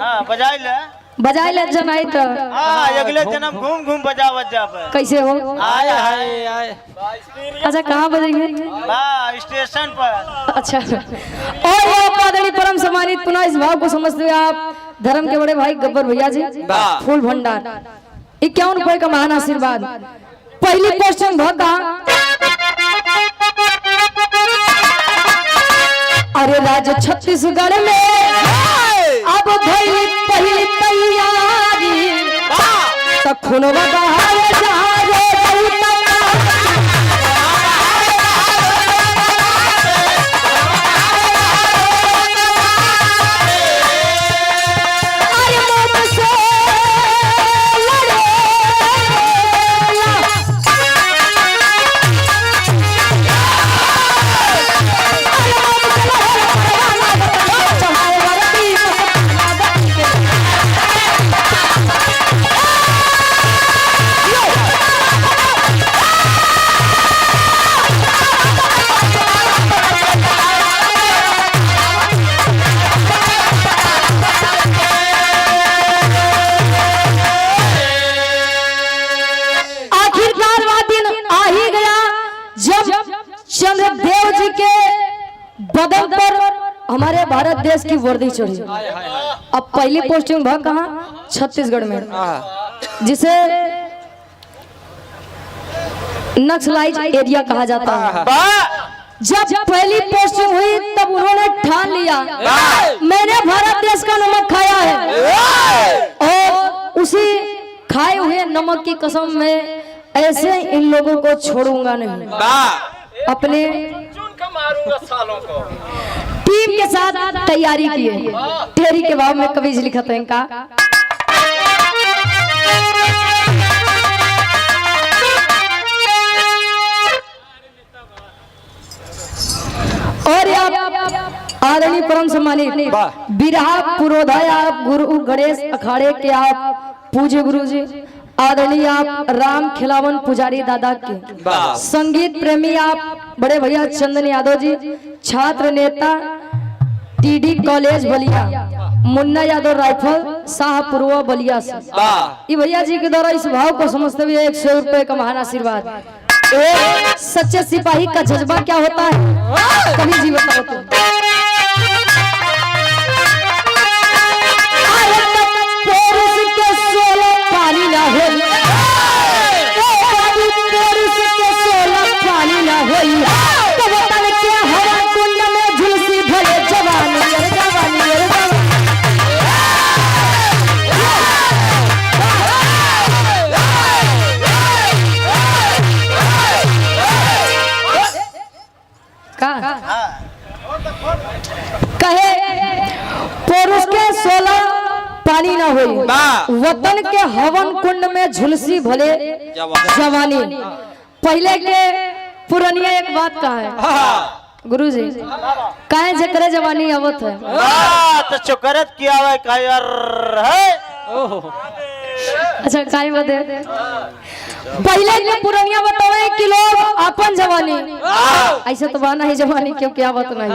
हां बजाई ले जनाई तो हां अगले जन्म घूम घूम बजावत जाबे कैसे हो आए हाय अच्छा कहाँ बजेंगे हां स्टेशन पर अच्छा और ये आदरणीय परम सम्मानित पुनः इस भाव को समझते हुए आप धर्म के बड़े भाई गब्बर भैया जी फूल भंडार 51 रुपए का महान आशीर्वाद पहली क्वेश्चन भगा अरे राज्य छत्तीसगढ़ में अब भइली पहली तैयारी तो खुनवा बहावे जा रे चंद्रदेव जी के बदन पर हमारे भारत देश की वर्दी चढ़ी। अब पहली पोस्टिंग भाग कहाँ छत्तीसगढ़ में जिसे नक्सलाइज एरिया कहा जाता है। जब पहली पोस्टिंग हुई तब उन्होंने ठान लिया मैंने भारत देश का नमक खाया है और उसी खाए हुए नमक की कसम में ऐसे इन लोगों को छोड़ूंगा नहीं। अपने टीम के साथ तैयारी की है। तेरी के भाव में कवि जी लिखते हैं का और आदरणीय परम सम्मानित बिरहा पुरोधाय आप गुरु गणेश अखाड़े के आप पूज्य गुरु जी आदरणीय आप राम खिलावन पुजारी दादा के संगीत प्रेमी आप बड़े भैया चंदन यादव जी छात्र नेता टीडी कॉलेज बलिया मुन्ना यादव राइफल शाहपुरवा बलिया से ये भैया जी के द्वारा इस भाव को समझते हुए 100 रुपए का महान आशीर्वाद। एक सच्चे सिपाही का जज्बा क्या होता है कभी जी बताओ तो। पानी ना हो पानी ना हो तो वतन के हवा कुंड में झुलसी भले जवानी जवानी कहे पुरुष के 16 पानी ना हुई वतन के हवन कुंड में झुलसी भले जवानी। पहले के पुरानिया एक बात कहा है गुरुजी काहे जकरे जवानी आवत है तो चोकरत किया हुआ कायर है। अच्छा काहे बदे पहले के पुरानिया बतावे कि लोग अपन जवानी ऐसे तो बाना है जवानी क्यों क्या आवत नहीं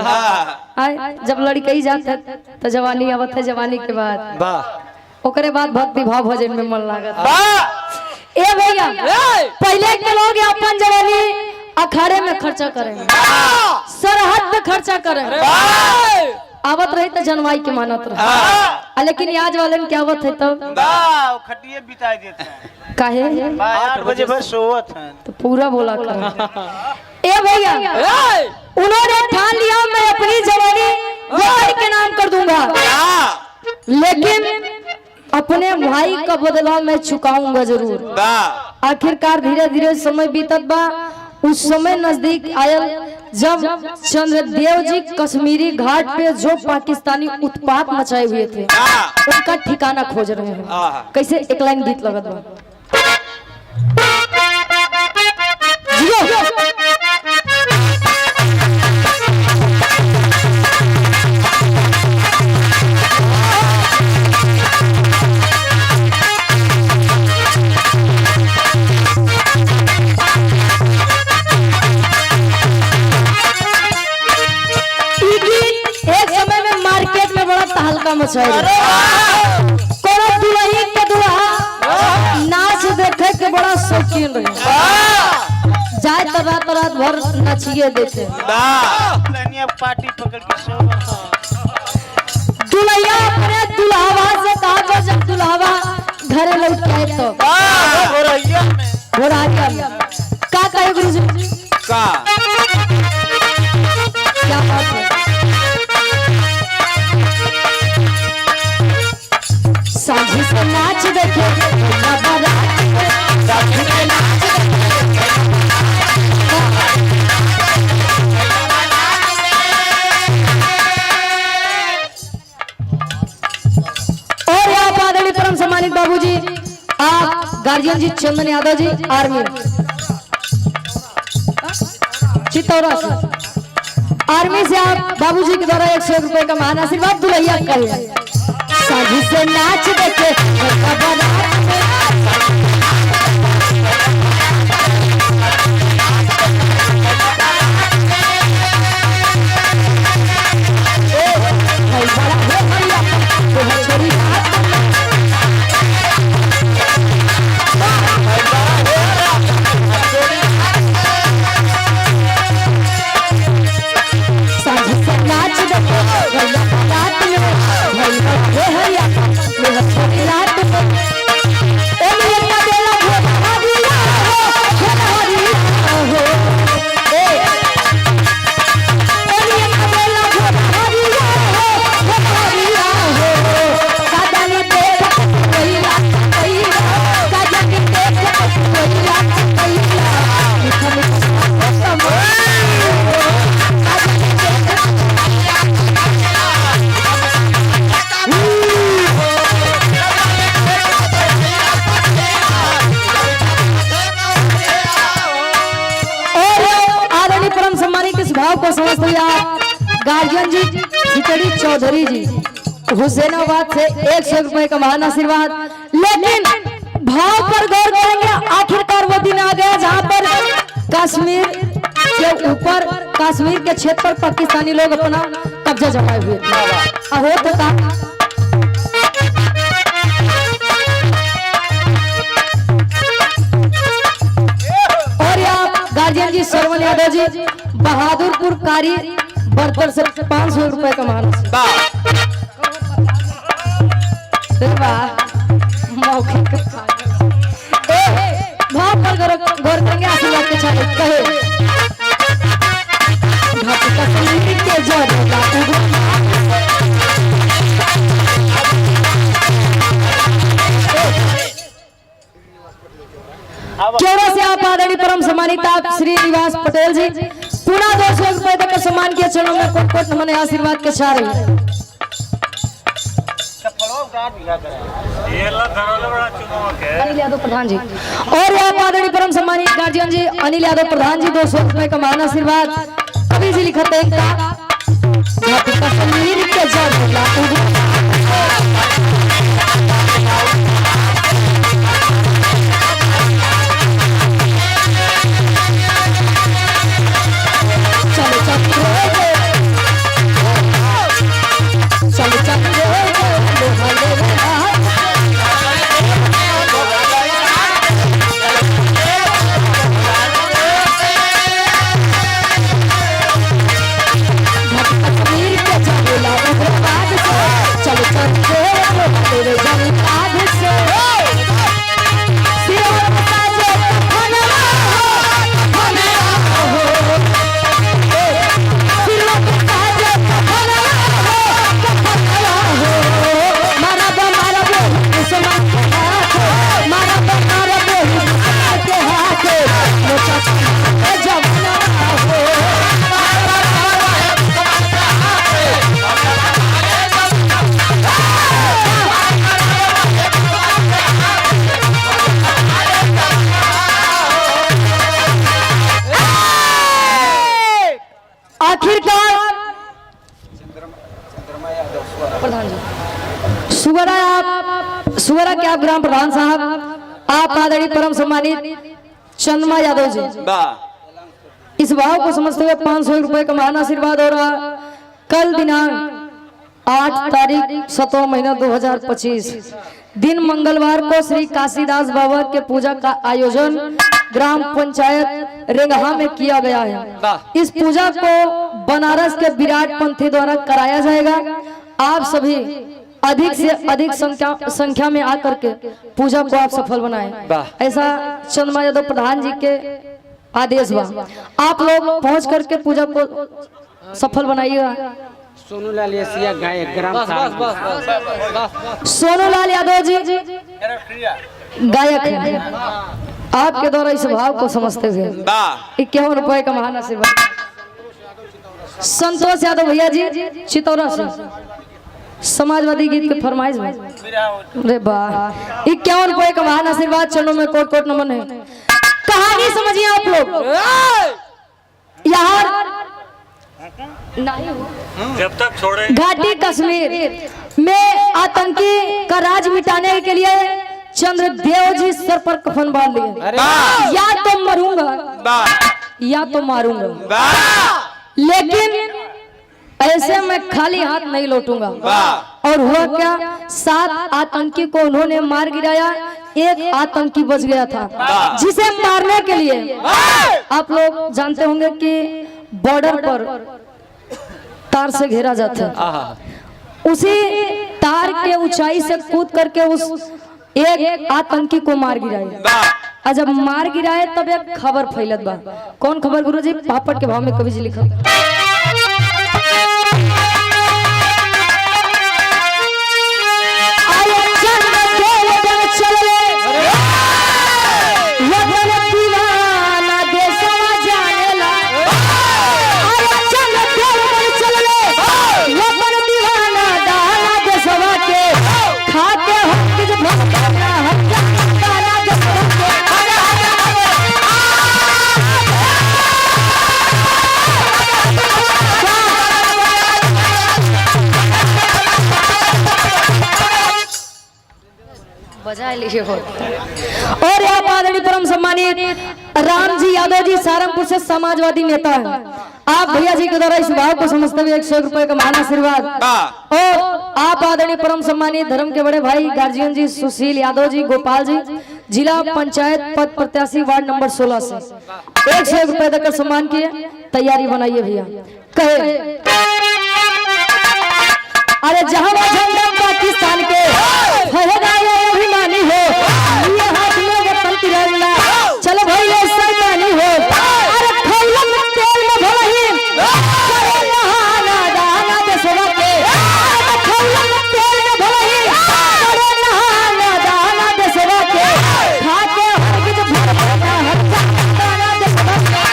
आए जब लड़के ही जाते तो जवानी आवत है जवानी के बाद ओकरे बाद भक्ति भाव भजन में मन लागत। ए भैया पहले के लोग अपन जवानी अखाड़े में खर्चा करें सरहद पे खर्चा करें आवत रही तो जनवाई के मानत रहे लेकिन आज वाले क्या आवत है तब खटिए बिताई देते हैं काहे 8 बजे बस सोवत हैं तो पूरा बोला कर। ए भैया उन्होंने ठान लिया मैं अपनी जवानी वतन के नाम कर दूंगा लेकिन अपने भाई का बदला मैं चुकाऊंगा जरूर। आखिरकार धीरे धीरे समय बीतत बा उस समय नजदीक आयल जब चंद्रदेव जी कश्मीरी घाट पे जो पाकिस्तानी उत्पात मचाए हुए थे उनका ठिकाना खोज रहे हैं। कैसे एक लाइन गीत लगत बा मचाए नाचे के बड़ा शौकीन रहे, जाए तो रात रात भर नचिए देते। पार्टी पकड़ के सो दुल्हैया अपने दुल्हावा से कहा जब दुल्हावा घरे लौट आए तो घोड़ारिया का कहे गुरुजी का क्या बात है। साझी से नाच देखे साझी से नाच और यहाँ आदरणीय परम सम्मानित बाबूजी आप गार्जियन जी चंदन यादव जी आर्मी चित्तौरा से आर्मी से आप बाबूजी के द्वारा 100 रुपए का महान आशीर्वाद दुल्हैया कहे साझी से नाच देखे को समझते आप गार्जियन जी खिचड़ी चौधरी जी हुसैनाबाद से 100 रुपए का महान आशीर्वाद। लेकिन भाव पर गौर करेंगे, आखिरकार वो दिन आ गया जहां पर कश्मीर के ऊपर कश्मीर के क्षेत्र पर पाकिस्तानी लोग अपना कब्जा जमाए हुए हो था। और यहाँ गार्जियन जी सरवन यादव जी बहादुरपुर कारी बर्तर से 500 रुपए का मान भाव पर गौर करेंगे आशीर्वाद के छात्र कहे चौरा से आप आदरणीय परम सम्मानित आप श्रीनिवास पटेल जी पुनः 200 रुपए तक का सम्मान किया। चलो मैं कोट मैंने आशीर्वाद के चार अनिल यादव प्रधान जी और यहाँ आदरणीय परम सम्मानित गार्जियन जी अनिल यादव प्रधान जी 200 रुपए का महान आशीर्वाद। कवि जी लिखते हैं प्रधान जी सुवरा के आप ग्राम प्रधान साहब आप आदरणीय परम सम्मानित चंद्रमा यादव जी इस भाव को समझते हुए 500 रुपए का महान आशीर्वाद हो रहा। कल दिनांक 8 तारीख 7वां महीना 2025 दिन मंगलवार को श्री काशीदास बाबा के पूजा का आयोजन ग्राम पंचायत रेंगहा में किया गया है। इस पूजा को बनारस के विराट पंथी द्वारा कराया जाएगा। आप सभी अधिक से अधिक संख्या में आकर के पूजा को आप सफल बनाएं, ऐसा चंद्रमा यादव प्रधान जी के आदेश बा। आप लोग पहुंच करके पूजा को सफल बनाइएगा। सोनूलाल एशिया गायक ग्राम सोनूलाल यादव जी गायक हैं। आपके द्वारा इस भाव को समझते हुए 51 रुपए का महान आशीर्वाद। संतोष यादव भैया जी चितौरा से समाजवादी गीत के फरमाइश में अरे वाह 51 रुपए का महान आशीर्वाद। चरणों में कोट कोट नमन है। कहानी समझिए आप लोग। यहाँ नहीं जब तक छोड़े घाटी कश्मीर में आतंकी का राज मिटाने के लिए चंद्रदेव जी सर पर कफन बांध लिए। या तो मरूंगा या तो मारूंगा, लेकिन ऐसे मैं खाली हाथ नहीं लौटूंगा। और हुआ क्या, 7 आतंकी को उन्होंने मार गिराया, एक आतंकी बच गया था जिसे मारने के लिए आप लोग जानते होंगे कि बॉर्डर पर तार से घेरा जाता है। उसी तार के ऊंचाई से कूद करके उस एक आतंकी को मार गिराया। और जब मार गिराए तब एक खबर फैलत बा। कौन खबर गुरुजी? पापड़ के भाव में कवि जी लिखा और यहाँ आदरणीय परम सम्मानित राम जी यादव जी सहारनपुर से समाजवादी नेता हैं। आप भैया जी के द्वारा इस भाव को समझते हुए 100 रुपए का महान आशीर्वाद। और आप आदरणीय परम सम्मानित धर्म के बड़े भाई गार्जियन जी सुशील यादव जी गोपाल जी जिला पंचायत पद प्रत्याशी वार्ड नंबर 16 से 100 रुपए देकर सम्मान किए। तैयारी बनाइए भैया। कहे अरे जहाँ झंडा पाकिस्तान के अभिमानी हो, ये हाथ में वतन तिरंगा, चलो भाई ले सम्मानी हो। अरे खौलम तेल में भलही करे नहाना दाना देशवा के। अरे खौलम तेल में भलही करे नहाना दाना देशवा के। खाके हरगिज भरना हत्ता दाना देशवा के।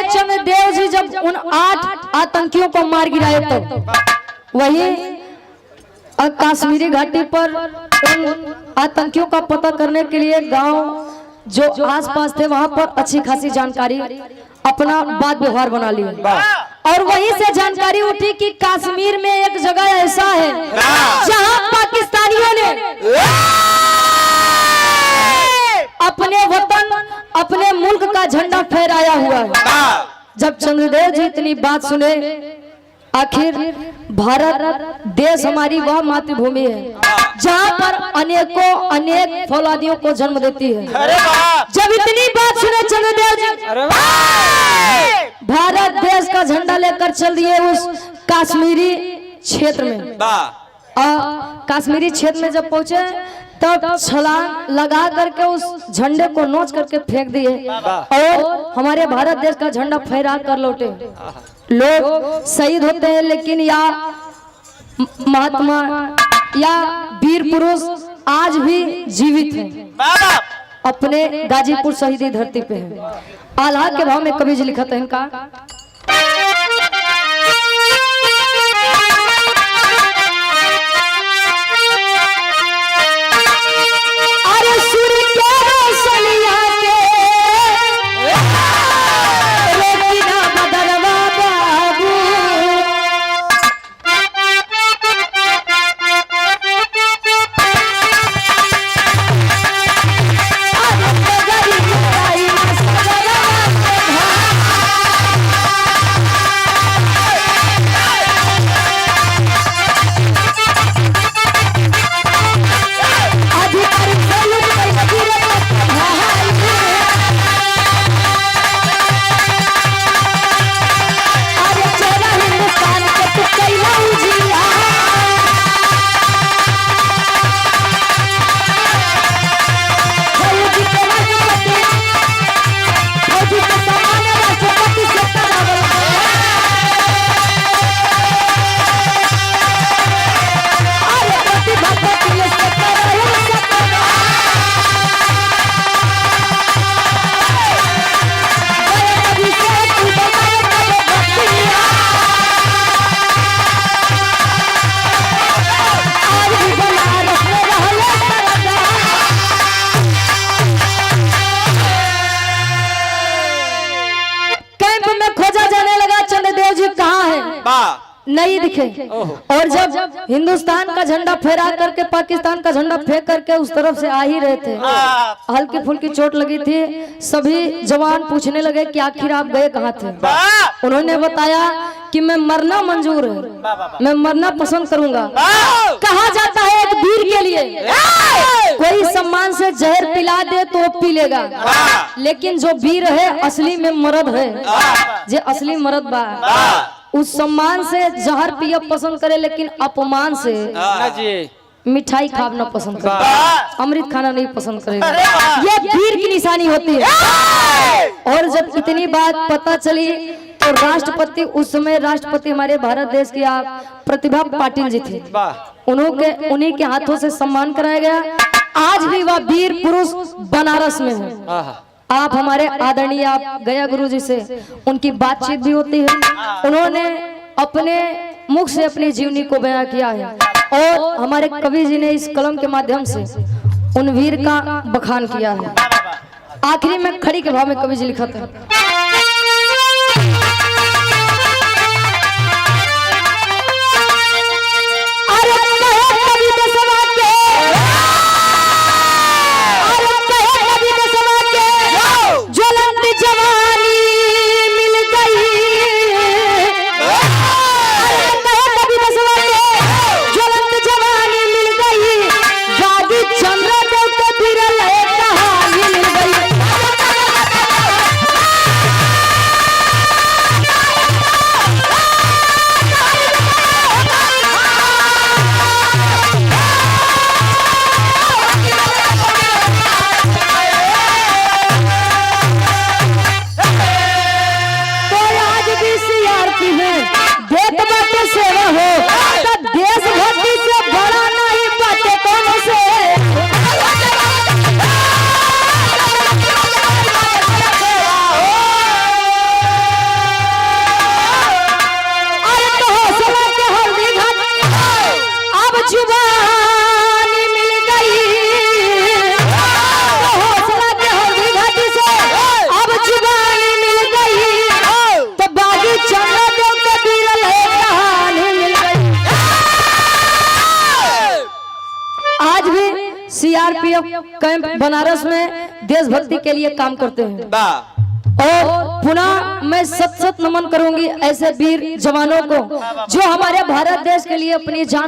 चंद्रदेव जी जब उन 8 आतंकियों को मार गिराए तो वही कश्मीरी घाटी पर उन आतंकियों का पता करने के लिए गांव जो आसपास थे वहां पर अच्छी खासी जानकारी अपना बात व्यवहार बना लिया। और वहीं से जानकारी उठी कि कश्मीर में एक जगह ऐसा है जहां पाकिस्तानियों ने अपने वतन अपने मुल्क का झंडा फहराया हुआ है। जब चंद्रदेव जी इतनी बात सुने, आखिर भारत देश हमारी वह मातृभूमि है जहाँ पर अनेक फौलादियों को जन्म देती है। जब इतनी बात सुने चंद्रदेव जी भारत देश का झंडा लेकर चल दिए उस कश्मीरी क्षेत्र में। कश्मीरी क्षेत्र में जब पहुंचे तब छलांग लगा करके उस झंडे को नोच करके फेंक दिए और हमारे भारत देश का झंडा फहरा कर लौटे। लोग शहीद होते हैं लेकिन या महात्मा या वीर पुरुष आज भी जीवित हैं, अपने गाजीपुर शहीदी धरती पे है। आल्हा के भाव में कवि जी लिखते हैं इनका वाह नहीं दिखे। और जब हिंदुस्तान का झंडा फहरा करके पाकिस्तान का झंडा फेंक करके उस तरफ से आ ही रहे थे, हल्की फुल्की चोट लगी थी, सभी जवान पूछने लगे कि आखिर आप गए कहाँ थे। उन्होंने बताया कि मैं मरना मंजूर है, मैं मरना पसंद करूंगा। कहा जाता है एक वीर के लिए कोई सम्मान से जहर पिला दे तो वो पी लेगा, लेकिन जो वीर है असली में मर्द है, जो असली मर्द बा उस सम्मान से जहर पिया पसंद करे, लेकिन अपमान से मिठाई खाना पसंद करे, अमृत खाना नहीं पसंद करेगा। ये वीर की निशानी होती है। और जब इतनी बात पता चली तो राष्ट्रपति, उस समय राष्ट्रपति हमारे भारत देश की प्रतिभा पाटिल जी थे, उन्हीं के हाथों से सम्मान कराया गया। आज भी वह वीर पुरुष बनारस में है। आप हमारे आदरणीय आप गया गुरु जी से उनकी बातचीत भी होती है, उन्होंने अपने मुख से अपनी जीवनी को बयां किया है और हमारे कवि जी ने इस कलम के माध्यम से उन वीर का बखान किया है। आखिरी में खड़ी के भाव में कवि जी लिखा था, सीआरपीएफ कैंप बनारस में देशभक्ति के लिए काम करते हैं। और पुनः मैं सत सत नमन करूंगी ऐसे वीर जवानों को जो हमारे भारत देश के लिए अपनी जान